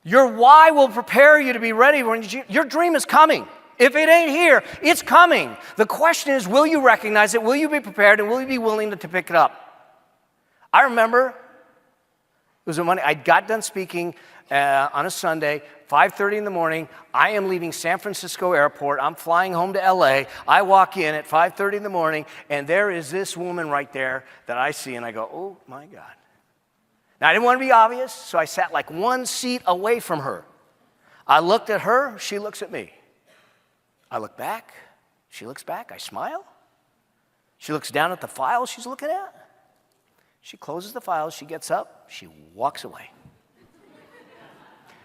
Your why will prepare you to be ready when your dream is coming. If it ain't here, it's coming. The question is, will you recognize it? Will you be prepared? And will you be willing to pick it up? I remember it was a Monday. I got done speaking on a Sunday, 5:30 in the morning. I am leaving San Francisco Airport. I'm flying home to LA. I walk in at 5:30 in the morning, and there is this woman right there that I see, and I go, oh, my God. Now, I didn't want to be obvious, so I sat like one seat away from her. I looked at her. She looks at me. I look back. She looks back. I smile. She looks down at the file she's looking at. She closes the file. She gets up. She walks away.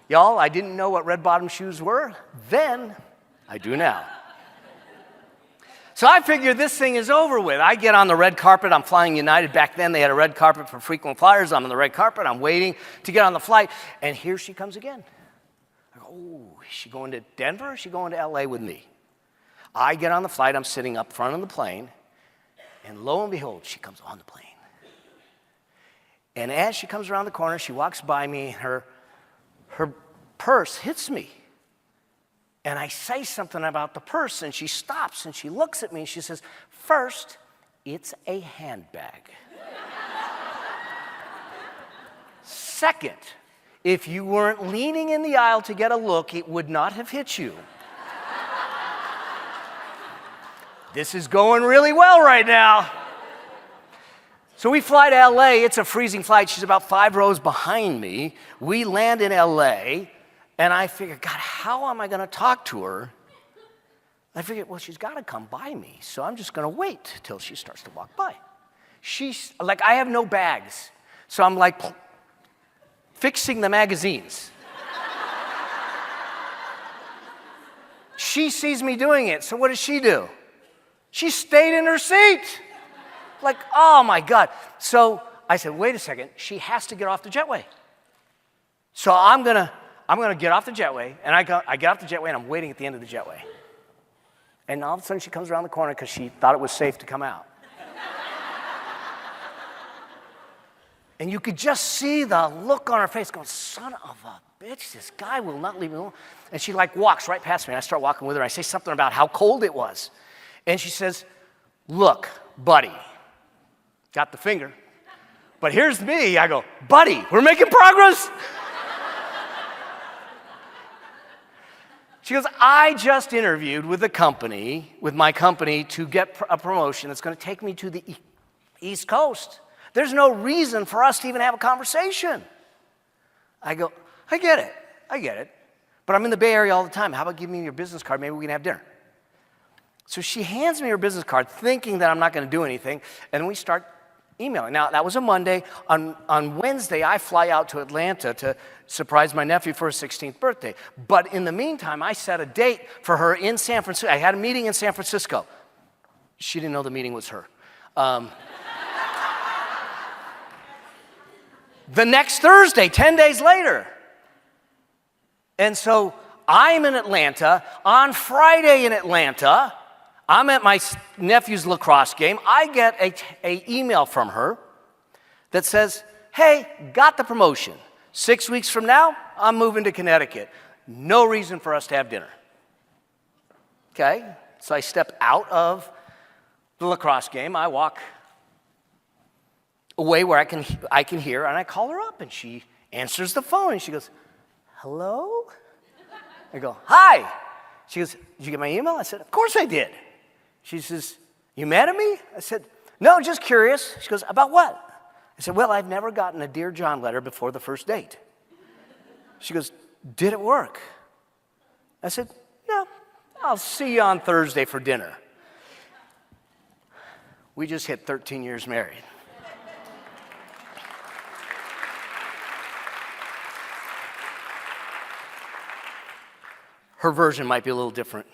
Y'all, I didn't know what red-bottom shoes were then. I do now. So I figured this thing is over with. I get on the red carpet. I'm flying United. Back then, they had a red carpet for frequent flyers. I'm on the red carpet. I'm waiting to get on the flight. And here she comes again. I go, oh, is she going to Denver or is she going to LA with me? I get on the flight. I'm sitting up front of the plane. And lo and behold, she comes on the plane. And as she comes around the corner, she walks by me. Her purse hits me. And I say something about the purse, and she stops, and she looks at me, and she says, first, it's a handbag. Second, if you weren't leaning in the aisle to get a look, it would not have hit you. This is going really well right now. So we fly to LA. It's a freezing flight. She's about 5 rows behind me. We land in LA. And I figured, God, how am I going to talk to her? I figured, well, she's got to come by me, so I'm just going to wait till she starts to walk by. She's like, I have no bags, so I'm like fixing the magazines. She sees me doing it, so what does she do? She stayed in her seat. Like, oh my God. So I said, wait a second, she has to get off the jetway. So I'm gonna get off the jetway, and I get off the jetway, and I'm waiting at the end of the jetway. And all of a sudden, she comes around the corner because she thought it was safe to come out. And you could just see the look on her face going, son of a bitch, this guy will not leave me alone. And she like walks right past me, and I start walking with her. I say something about how cold it was. And she says, look, buddy, got the finger, but here's me. I go, buddy, we're making progress. She goes, I just interviewed with my company to get a promotion that's going to take me to the East Coast. There's no reason for us to even have a conversation. I go, I get it. But I'm in the Bay Area all the time. How about giving me your business card? Maybe we can have dinner. So she hands me her business card thinking that I'm not going to do anything, and we start emailing. Now, that was a Monday. On Wednesday, I fly out to Atlanta to surprise my nephew for his 16th birthday. But in the meantime, I set a date for her in San Francisco. I had a meeting in San Francisco. She didn't know the meeting was her. The next Thursday, 10 days later. And so I'm in Atlanta. On Friday in Atlanta, I'm at my nephew's lacrosse game. I get an email from her that says, hey, got the promotion. 6 weeks from now, I'm moving to Connecticut. No reason for us to have dinner. Okay, so I step out of the lacrosse game. I walk away where I can hear, and I call her up, and she answers the phone, and she goes, hello? I go, hi. She goes, did you get my email? I said, of course I did. She says, you mad at me? I said, no, just curious. She goes, about what? I said, well, I've never gotten a Dear John letter before the first date. She goes, did it work? I said, no, I'll see you on Thursday for dinner. We just hit 13 years married. Her version might be a little different.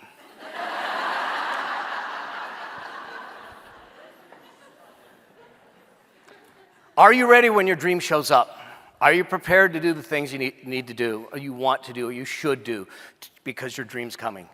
Are you ready when your dream shows up? Are you prepared to do the things you need to do, or you want to do, or you should do, because your dream's coming?